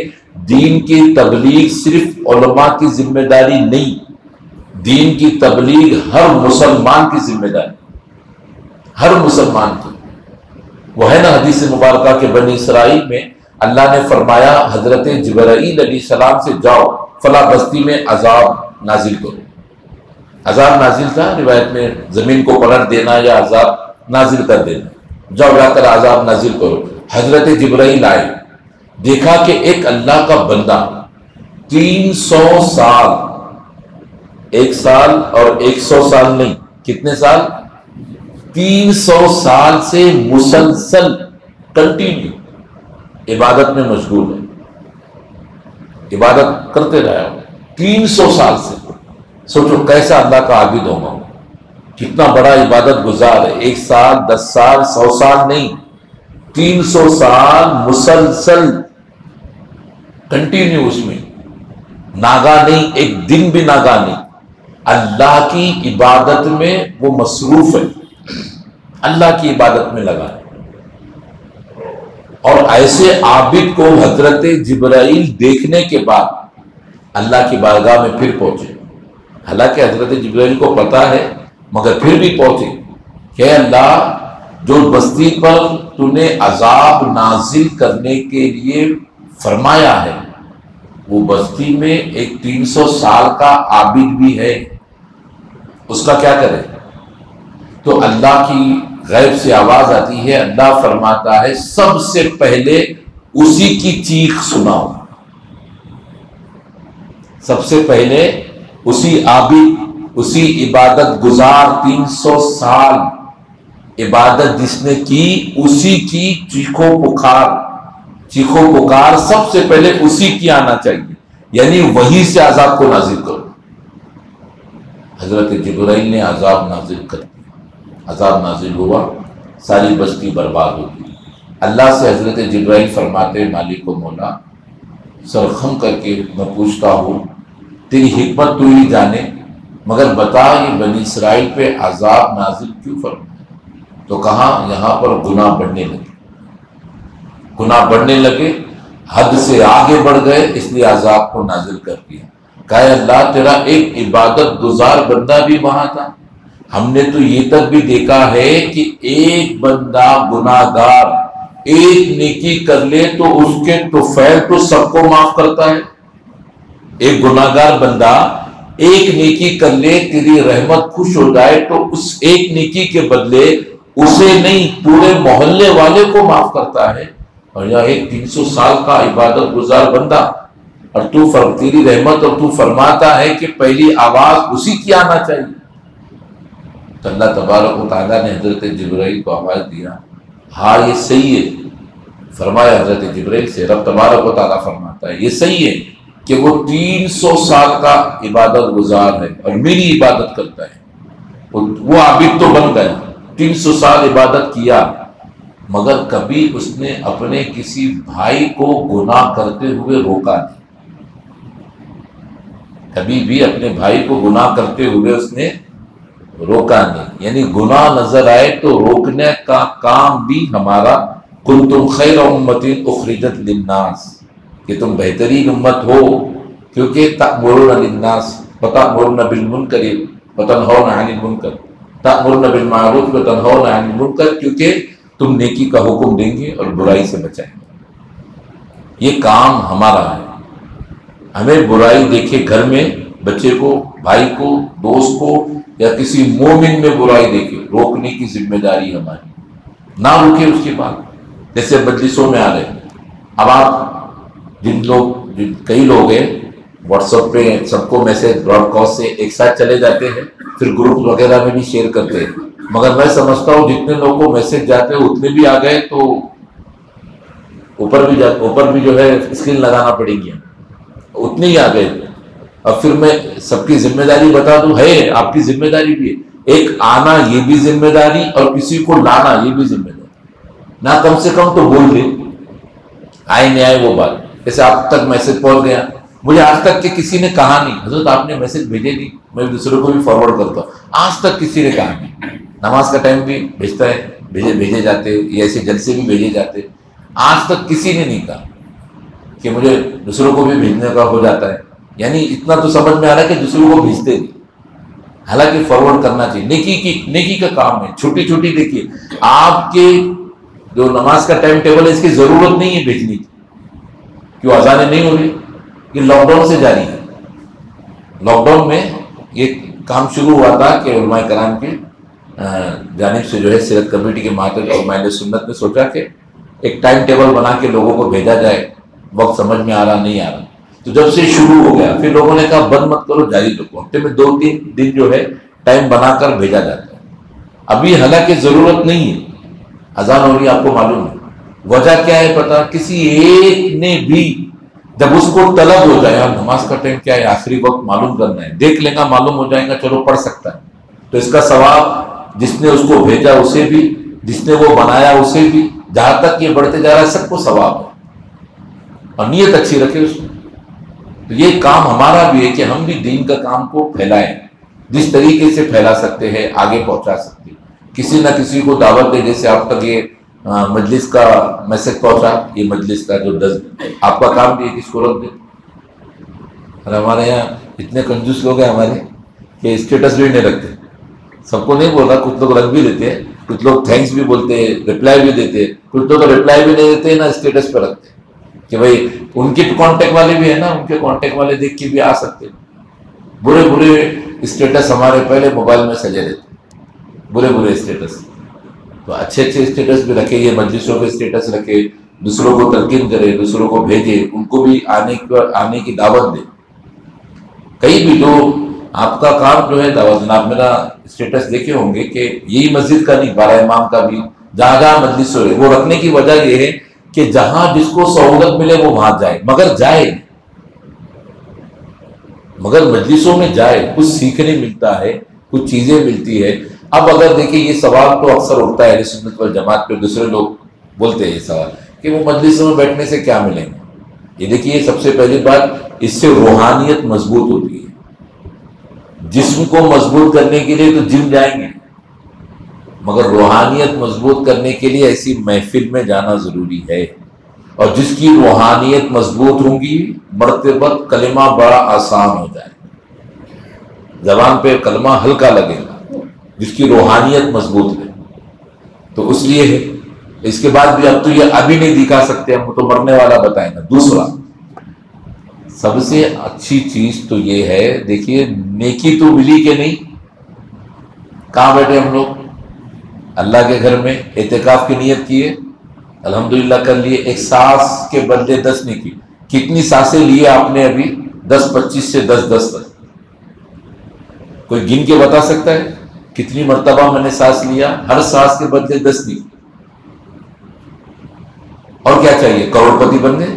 دین کی تبلیغ صرف علماء کی ذمہ داری نہیں، دین کی تبلیغ ہر مسلمان کی ذمہ داری، ہر مسلمان کی. وہ ہے نا حدیث مبارکہ کہ بنی اسرائیل میں اللہ نے فرمایا حضرت جبرائیل علیہ السلام سے جاؤ فلاں بستی میں عذاب نازل کرو. عذاب نازل تھا روایت میں زمین کو پلٹ دینا یا عذاب نازل کر دینا. جاؤ جا کر عذاب نازل کرو. حضرت جبرائیل آئے، دیکھا کہ ایک اللہ کا بندہ 300 سال، ایک سال اور 100 سال نہیں، کتنے سال؟ 300 سال سے مسلسل کنٹینیو عبادت میں مشغول ہے، عبادت کرتے رہا ہو 300 سال سے. سوچو کیسا اللہ کا عابد ہوگا، کتنا بڑا عبادت گزار ہے. 1 سال 10 سال 100 سال نہیں، 300 سال مسلسل کنٹینیو، اس میں ناگا نہیں، ایک دن بھی ناگا نہیں. اللہ کی عبادت میں وہ مصروف ہے، اللہ کی عبادت میں لگا ہے. اور ایسے عابد کو حضرت جبرائیل دیکھنے کے بعد اللہ کی بارگاہ میں پھر پہنچے. حالانکہ حضرت جبرائیل کو پتا ہے مگر پھر بھی پہنچے کہ اللہ، جو بستی پر تو نے عذاب نازل کرنے کے لیے فرمایا ہے وہ بستی میں ایک 300 سال کا عابد بھی ہے، اس کا کیا کرے؟ تو اللہ کی غیب سے آواز آتی ہے، اللہ فرماتا ہے سب سے پہلے اسی کی چیخ سناؤ. سب سے پہلے اسی عابد، اسی عبادت گزار 300 سال عبادت جس نے کی، اسی کی چیخو پکار سب سے پہلے اسی کی آنا چاہیے. یعنی وہی سے عذاب کو نازل کرو. حضرت جبرائیل نے عذاب نازل کر دیا، عذاب نازل ہوا، ساری بستی برباد ہو گئی. اللہ سے حضرت جبرائیل فرماتے مالک و مولا، سرخم کر کے میں پوچھتا ہوں تیری حکمت تو ہی جانے، مگر بتا یہ بنی اسرائیل پہ عذاب نازل کیوں فرمایا؟ تو کہا یہاں پر گناہ بڑھنے لگے، حد سے آگے بڑھ گئے، اس لیے عذاب کو نازل کر دیا. کہا اللہ تیرا ایک عبادت گزار بندہ بھی وہاں تھا. ہم نے تو یہ تک بھی دیکھا ہے کہ ایک بندہ گناہ گار ایک نیکی کر لے تو اس کے طفیل تو سب کو معاف کرتا ہے. ایک گناہ گار بندہ ایک نیکی کر لے، تیری رحمت خوش ہو جائے تو اس ایک نیکی کے بدلے اسے نہیں پورے محلے والے کو معاف کرتا ہے. اور یہاں ایک 300 سال کا عبادت گزار بندہ، اور تیری رحمت اور تو فرماتا ہے کہ پہلی آواز اسی کی آنا چاہیے. تو اللہ تبارک و تعالیٰ نے حضرت جبرائیل کو آواز دیا، ہاں یہ صحیح ہے. فرمایا حضرت جبرائیل سے، رب تبارک و تعالیٰ فرماتا ہے یہ صحیح ہے کہ وہ 300 سال کا عبادت گزار ہے اور میری عبادت کرتا ہے. وہ عابد تو بن گیا، 300 سال عبادت کیا، مگر کبھی اس نے اپنے کسی بھائی کو گناہ کرتے ہوئے روکا نہیں، کبھی بھی اپنے بھائی کو گناہ کرتے ہوئے اس نے روکا نہیں۔ یعنی گناہ نظر آئے تو روکنے کا کام بھی ہمارا، کنتم خیر امۃ اخرجت للناس، کہ تم بہترین امت ہو، کیونکہ تأمرون للناس وتأمرون بالمنکر وتنہون عن المنکر، تأمرون بالمعروف وتنہون عن المنکر، کیونکہ تم نیکی کا حکم دیں گے اور برائی سے بچائیں گے۔ یہ کام ہمارا ہے، ہمیں برائی دیکھے گھر میں بچے کو، بھائی کو، دوست کو، یا کسی مومن میں برائی دیکھے، روکنے کی ذمہ داری ہماری، نہ روکے اس کے بعد۔ جیسے مجلسوں میں آ رہے ہیں، اب آپ کئی لوگ ہیں واٹس ایپ پہ سب کو میسج براڈ کاسٹ سے ایک ساتھ چلے جاتے ہیں، پھر گروپ وغیرہ میں بھی شیئر کرتے ہیں، مگر میں سمجھتا ہوں جتنے لوگوں کو میسج جاتے ہیں اتنے بھی آ گئے تو اوپر بھی جو ہے اسکرین لگانا پڑے گی، اتنے ہی آ گئے۔ اب پھر میں سب کی ذمہ داری بتا دوں، ہے آپ کی ذمہ داری بھی ہے، ایک آنا یہ بھی ذمہ داری، اور کسی کو لانا یہ بھی ذمہ داری، نہ کم سے کم تو بول دے، آئے نہیں آئے وہ بات۔ جیسے آپ تک میسج پہنچ گیا، مجھے آج تک کہ کسی نے کہا نہیں حضرت آپ نے میسج بھیجے نہیں، میں دوسروں کو بھی فارورڈ کرتا ہوں، آج تک کسی نے کہا نہیں۔ نماز کا ٹائم بھی بھیجتا ہے، بھیجے جاتے، یا ایسے جلسے بھی بھیجے جاتے، آج تک کسی نے نہیں کہا کہ مجھے دوسروں کو بھی بھیجنے کا ہو جاتا ہے۔ یعنی اتنا تو سمجھ میں آ رہا ہے کہ دوسروں کو بھیجتے نہیں، حالانکہ فارورڈ کرنا چاہیے، نیکی کا کام ہے، چھوٹی چھوٹی۔ دیکھیے آپ کے جو نماز کا ٹائم ٹیبل ہے اس کی ضرورت نہیں ہے بھیجنے کی، کیوں اذانیں نہیں ہو رہی؟ یہ لاک ڈاؤن سے جاری ہے۔ لاک ڈاؤن میں یہ کام شروع ہوا تھا کہ علماء کرام کی جانب سے جو ہے سیرت کمیٹی کے ماتحت علماء اہل سنت نے سوچا کہ ایک ٹائم ٹیبل بنا کے لوگوں کو بھیجا جائے، وقت سمجھ میں آ رہا نہیں آ رہا، تو جب سے شروع ہو گیا پھر لوگوں نے کہا بند مت کرو، جاری رکھو، ہفتے میں 2-3 دن جو ہے ٹائم بنا کر بھیجا جاتا ہے۔ ابھی حالانکہ ضرورت نہیں ہے، اذان ہو رہی ہے آپ کو معلوم ہے، وجہ کیا ہے پتا؟ کسی ایک نے بھی جب اس کو طلب ہو جائے یار نماز کا ٹائم کیا ہے، آخری وقت معلوم کرنا ہے، دیکھ لے گا معلوم ہو جائے گا، چلو پڑھ سکتا ہے، تو اس کا ثواب جس نے اس کو بھیجا اسے بھی، جس نے وہ بنایا اسے بھی، جہاں تک یہ بڑھتے جا رہا ہے سب کو ثواب ہے، اور نیت اچھی رکھے اس میں۔ تو یہ کام ہمارا بھی ہے کہ ہم بھی دین کا کام کو پھیلائیں، جس طریقے سے پھیلا سکتے ہیں آگے پہنچا سکتے ہیں، کسی نہ کسی کو دعوت دے، جیسے آپ تک یہ مجلس کا میسج پہنچا، یہ مجلس کا جو 10 آپ کا کام بھی ہے، کس کو رکھ دے۔ اور ہمارے یہاں اتنے کنجوس لوگ ہیں ہمارے کہ اسٹیٹس بھی نہیں رکھتے، سب کو نہیں بول رہا، کچھ لوگ رکھ بھی دیتے ہیں، کچھ لوگ تھینکس بھی بولتے ہیں، ریپلائی بھی دیتے ہیں، کچھ لوگ تو ریپلائی بھی نہیں دیتے نہ اسٹیٹس پہ رکھتے کہ بھائی ان کے کانٹیکٹ والے بھی ہیں نا، ان کے کانٹیکٹ والے دیکھ کے بھی آ سکتے ہیں۔ برے اسٹیٹس ہمارے پہلے موبائل میں سجے رہتے، برے اسٹیٹس، تو اچھے اسٹیٹس بھی رکھے، یہ مجلسوں کے اسٹیٹس رکھے، دوسروں کو تلقین کرے، دوسروں کو بھیجے، ان کو بھی آنے کی دعوت دے۔ کئی بھی جو آپ کا کام جو ہے دعوت، جناب میرا اسٹیٹس دیکھے ہوں گے کہ یہی مسجد کا نہیں، بارہ امام کا بھی، جہاں جہاں مجلس ہو رہے وہ رکھنے کی وجہ یہ ہے کہ جہاں جس کو سہولت ملے وہ وہاں جائے، مگر مجلسوں میں جائے، کچھ سیکھنے ملتا ہے، کچھ چیزیں ملتی ہے۔ اب اگر دیکھیں یہ سوال تو اکثر اٹھتا ہے اہل سنت والجماعت پہ، دوسرے لوگ بولتے ہیں یہ سوال کہ وہ مجلسوں میں بیٹھنے سے کیا ملیں گے۔ یہ دیکھیے سب سے پہلی بات، اس سے روحانیت مضبوط ہوتی ہے۔ جسم کو مضبوط کرنے کے لیے تو جم جائیں گے، مگر روحانیت مضبوط کرنے کے لیے ایسی محفل میں جانا ضروری ہے، اور جس کی روحانیت مضبوط ہوگی مرتے وقت کلمہ بڑا آسان ہو جائے، زبان پہ کلمہ ہلکا لگے گا، جس کی روحانیت مضبوط ہے۔ تو اس لیے ہے، اس کے بعد بھی اب تو یہ ابھی نہیں دکھا سکتے، ہم تو مرنے والا بتائیں گا۔ دوسرا سب سے اچھی چیز تو یہ ہے، دیکھیے نیکی تو ملی کہ نہیں، کہاں بیٹھے ہم لوگ اللہ کے گھر میں، اعتکاف کی نیت کیے، الحمدللہ کر لیے، ایک سانس کے بدلے 10 نیکی۔ کتنی سانسیں لیے آپ نے ابھی؟ 10 25 سے 10 تک کوئی گن کے بتا سکتا ہے کتنی مرتبہ میں نے سانس لیا؟ ہر سانس کے بدلے 10 نیکی۔ اور کیا چاہیے؟ کروڑ پتی بن گئے،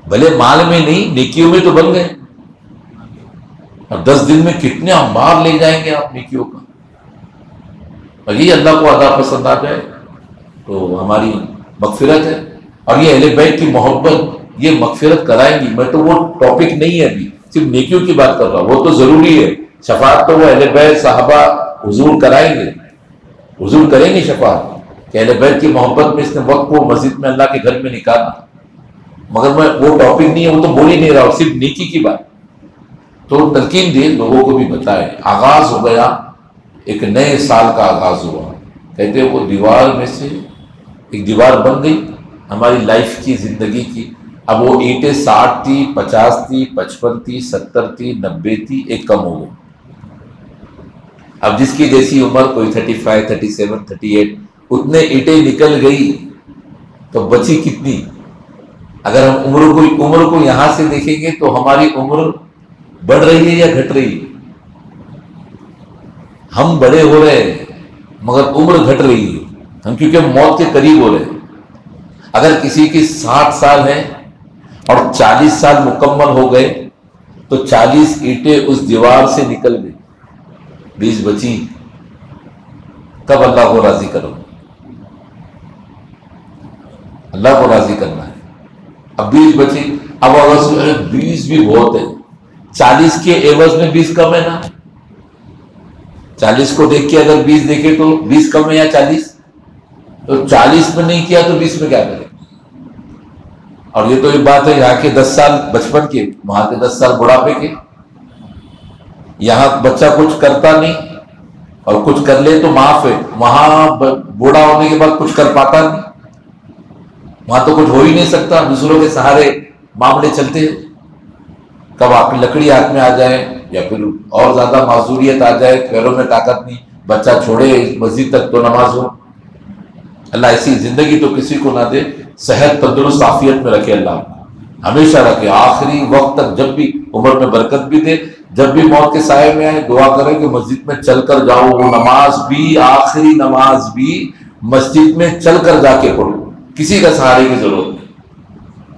بھلے مال میں نہیں نیکیوں میں تو بن گئے۔ اور 10 دن میں کتنے انبار لے جائیں گے آپ نیکیوں کا؟ اور یہ اللہ کو ادا پسند آ جائے تو ہماری مغفرت ہے. اور یہ اہل بیت کی محبت یہ مغفرت کرائیں گی. میں تو وہ ٹاپک نہیں ہے ابھی، صرف نیکیوں کی بات کر رہا ہوں. وہ تو ضروری ہے، شفاعت تو وہ اہل بیت صحابہ حضور کرائیں گے، حضور کریں گے شفاعت کہ اہل بیت کی محبت میں اس نے وقت کو مسجد میں اللہ کے گھر میں نکالا. مگر میں وہ ٹاپک نہیں ہے، وہ تو بول ہی نہیں رہا ہوں، صرف نیکی کی بات. تو تلقین دے، لوگوں کو بھی بتائے. آغاز ہو گیا، ایک نئے سال کا آغاز ہوا. کہتے ہیں وہ دیوار میں سے ایک دیوار بن گئی ہماری لائف کی، زندگی کی. اب وہ اینٹیں 60 تھی، 50 تھی، 55 تھی، 70 تھی، 90 تھی، ایک کم ہو گئی. اب جس کی جیسی عمر، کوئی 35، 37، 38، اتنے اینٹیں نکل گئی تو بچی کتنی؟ اگر ہم عمر کو یہاں سے دیکھیں گے تو ہماری عمر بڑھ رہی ہے یا گھٹ رہی ہے؟ ہم بڑے ہو رہے ہیں مگر عمر گھٹ رہی ہے. ہم کیونکہ موت کے قریب ہو رہے ہیں. اگر کسی کی 60 سال ہے اور 40 سال مکمل ہو گئے تو 40 اینٹیں اس دیوار سے نکل گئی، 20 بچی. کب اللہ کو راضی کرو؟ اللہ کو راضی کرنا ہے. اب 20 بچی. اب اگر 20 بھی بہت ہے، 40 کے عوض میں 20 کم ہے نا. 40 کو دیکھ کے اگر 20 دیکھے تو 20 کم ہے یا 40؟ تو 40 میں نہیں کیا تو 20 میں کیا کرے؟ اور یہ تو ایک بات ہے یہاں کے 10 سال بچپن کے، وہاں کے 10 سال بڑھاپے کے. یہاں بچہ کچھ کرتا نہیں اور کچھ کر لے تو معاف ہے، وہاں بوڑھا ہونے کے بعد کچھ کر پاتا نہیں. وہاں تو کچھ ہو ہی نہیں سکتا، دوسروں کے سہارے معاملے چلتے ہیں. کب آپ کی لکڑی ہاتھ میں آ جائے یا پھر اور زیادہ معذوریت آ جائے، پیروں میں طاقت نہیں، بچہ چھوڑے مسجد تک تو نماز ہو. اللہ ایسی زندگی تو کسی کو نہ دے. صحت تندرست عافیت میں رکھے اللہ، ہمیشہ رکھے. آخری وقت تک جب بھی عمر میں برکت بھی دے. جب بھی موت کے سائے میں آئے دعا کریں کہ مسجد میں چل کر جاؤ. وہ نماز بھی، آخری نماز بھی مسجد میں چل کر جا کے پڑھو، کسی کا سہارے کی ضرورت نہیں.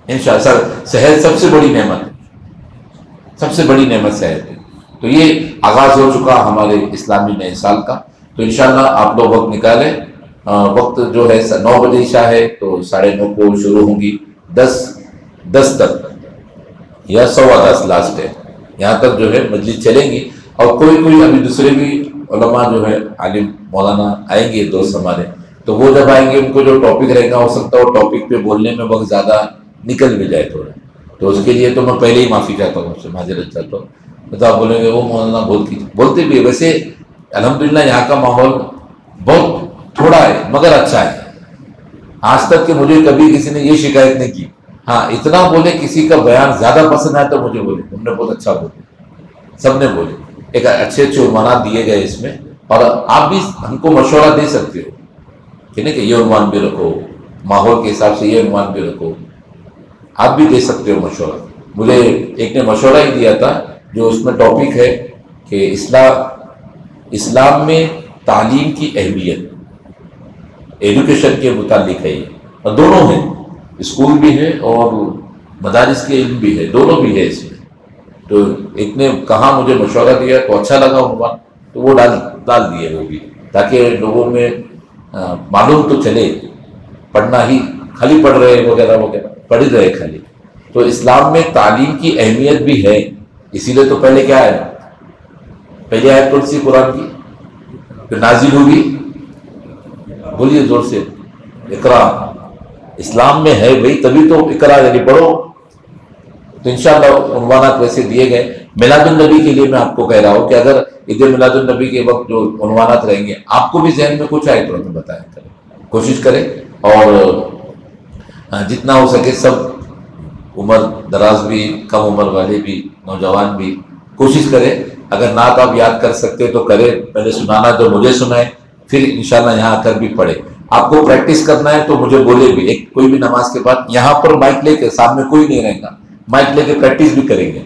انشاءاللہ صحت سب سے بڑی نعمت ہے، سب سے بڑی نعمت صحت ہے. تو یہ آغاز ہو چکا ہمارے اسلامی نئے سال کا. تو انشاءاللہ آپ لوگ وقت نکالیں. وقت جو ہے 9 بجے عشاء ہے تو 9:30 کو شروع ہوں گی، 10 تک یا 10:15 لاسٹ ہے، یہاں تک جو ہے مجلس چلیں گی. اور کوئی ابھی دوسرے بھی علماء جو ہے عالم مولانا آئیں گے، دوست ہمارے. تو وہ جب آئیں گے ان کو جو ٹاپک رہے گا ہو سکتا ہے وہ ٹاپک پہ بولنے میں وقت زیادہ نکل بھی جائے تھوڑا. تو اس کے لیے تو میں پہلے ہی معافی چاہتا ہوں، اس سے معذرت چاہتا ہوں. تو آپ بولیں گے وہ مولانا بولتے بھی ہے. ویسے الحمدللہ یہاں کا ماحول بہت تھوڑا ہے مگر اچھا ہے. آج تک کہ مجھے کبھی کسی نے یہ شکایت نہیں کی. ہاں اتنا بولے کسی کا بیان زیادہ پسند آیا تو مجھے بولے تم نے بہت اچھا بولے، سب نے بولے. ایک اچھے عنوانات دیے گئے اس میں. اور آپ بھی ہم کو مشورہ دے سکتے ہو کہ نہیں کہ یہ عنوان بھی رکھو، ماحول کے حساب سے یہ عنوان بھی رکھو. آپ بھی دے سکتے ہو مشورہ. مجھے ایک نے مشورہ ہی دیا تھا جو اس میں ٹاپک ہے کہ اسلام میں تعلیم کی اہمیت، ایجوکیشن کے متعلق ہے یہ. اور دونوں ہیں، اسکول بھی ہے اور مدارس کے علم بھی ہے، دونوں بھی ہے اس میں. تو ایک نے کہا مجھے مشورہ دیا تو اچھا لگا عنوان، تو وہ ڈال دیے وہ بھی، تاکہ لوگوں میں معلوم تو چلے. پڑھنا ہی خالی پڑھ رہے وغیرہ وغیرہ پڑھ ہی رہے خالی. تو اسلام میں تعلیم کی اہمیت بھی ہے. اسی لیے تو پہلے کیا ہے، پہلے آیت کون سی قرآن کی جو نازل ہوگی؟ بولیے زور سے، اقرا. اسلام میں ہے بھائی، تبھی تو اقرا یعنی پڑھو. تو انشاءاللہ عنوانات ویسے دیے گئے. میلاد النبی کے لیے میں آپ کو کہہ رہا ہوں کہ اگر عید میلاد النبی کے وقت جو عنوانات رہیں گے آپ کو بھی ذہن میں کچھ آئے تو ہمیں بتائیں، کوشش کریں. اور جتنا ہو سکے سب عمر دراز بھی، کم عمر والے بھی، نوجوان بھی کوشش کریں. اگر نعت آپ یاد کر سکتے تو کریں، پہلے سنانا تو مجھے سنائیں، پھر انشاءاللہ یہاں آ کر بھی پڑھے. آپ کو پریکٹس کرنا ہے تو مجھے بولے بھی. ایک کوئی بھی نماز کے بعد یہاں پر مائک لے کے، سامنے کوئی نہیں رہے گا، مائک لے کے پریکٹس بھی کریں گے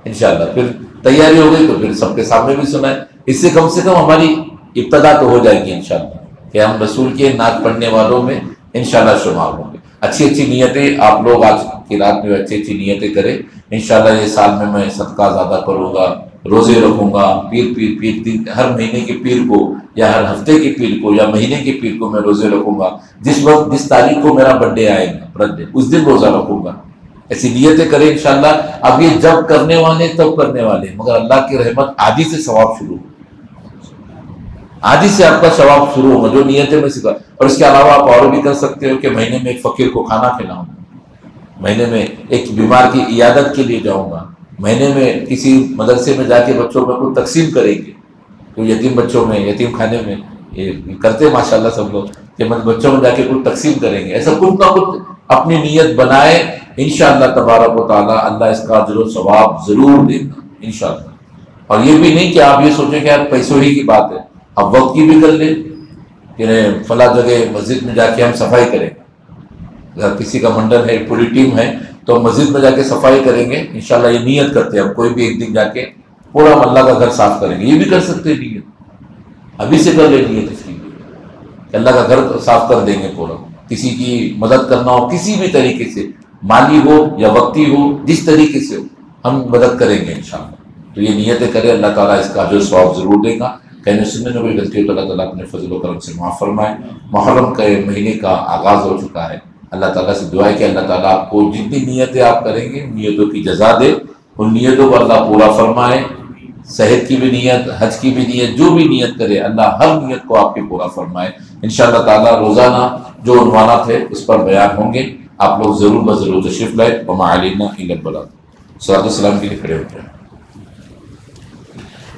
انشاءاللہ. پھر تیاری ہو گئی تو پھر سب کے سامنے بھی سنائیں. اس سے کم ہماری ابتدا تو ہو جائے گی انشاءاللہ کہ ہم رسول کے نعت پڑھنے والوں میں انشاءاللہ شمار ہوں گے. اچھی نیتیں آپ لوگ آج کی رات میں اچھی نیتیں کریں. انشاءاللہ یہ سال میں صدقہ زیادہ کروں گا، روزے رکھوں گا، پیر دن ہر مہینے کے پیر کو یا ہر ہفتے کے پیر کو یا مہینے کے پیر کو میں روزے رکھوں گا، جس تاریخ کو میرا برتھ ڈے آئے گا، برتھ ڈے اس دن روزہ رکھوں گا. ایسی نیتیں کریں انشاءاللہ. اب یہ جب کرنے والے تب کرنے والے، مگر اللہ کی رحمت آدھی سے ثواب شروع ہو، آدھی سے آپ کا ثواب شروع ہوگا جو نیتیں میں سکھا. اور اس کے علاوہ آپ اور بھی کر سکتے ہو کہ مہینے میں ایک فقیر کو کھانا کھلاؤں گا، مہینے میں ایک بیمار کی عیادت کے لیے جاؤں گا، مہینے میں کسی مدرسے میں جا کے بچوں میں کچھ تقسیم کریں گے، تو یتیم بچوں میں، یتیم خانے میں یہ کرتے ماشاءاللہ سب لوگ کہ بچوں میں جا کے کچھ تقسیم کریں گے. ایسا کچھ نہ کچھ اپنی نیت بنائے، انشاءاللہ تبارک و تعالیٰ اللہ اس کا اجر و ثواب ضرور دے گا انشاءاللہ. اور یہ بھی نہیں کہ آپ یہ سوچیں کہ یار پیسوں ہی کی بات ہے، اب وقت کی بھی کر لیں کہ فلاں جگہ مسجد میں جا کے ہم صفائی کریں. اگر کسی کا منڈل ہے، پوری ٹیم ہے، تو مسجد میں جا کے صفائی کریں گے انشاءاللہ. یہ نیت کرتے ہیں ہم کوئی بھی ایک دن جا کے پورا محلہ کا گھر صاف کریں گے. یہ بھی کر سکتے ہیں نیت، ابھی سے کر لیں نیت اس کی کہ اللہ کا گھر صاف کر دیں گے پورا. کسی کی مدد کرنا ہو کسی بھی طریقے سے، مالی ہو یا وقتی ہو، جس طریقے سے ہو ہم مدد کریں گے انشاءاللہ. تو یہ نیتیں کریں، اللہ تعالیٰ اس کا جو ثواب ضرور دے گا. کہنے سننے میں کوئی غلطی ہو تو اللہ تعالیٰ اپنے فضل و کرم سے معاف فرمائے. محرم کے مہینے کا آغاز ہو چکا ہے. اللہ تعالیٰ سے دعا ہے کہ اللہ تعالیٰ آپ کو جتنی نیتیں آپ کریں گے نیتوں کی جزا دے، ان نیتوں کو اللہ پورا فرمائے. صحت کی بھی نیت، حج کی بھی نیت، جو بھی نیت کرے اللہ ہر نیت کو آپ کی پورا فرمائے. انشاءاللہ تعالیٰ روزانہ جو عنوانات ہے اس پر بیان ہوں گے، آپ لوگ ضرور تشریف لائے. وما علینا الا البلاغ. صلاۃ والسلام کے لیے کھڑے ہوتے ہیں.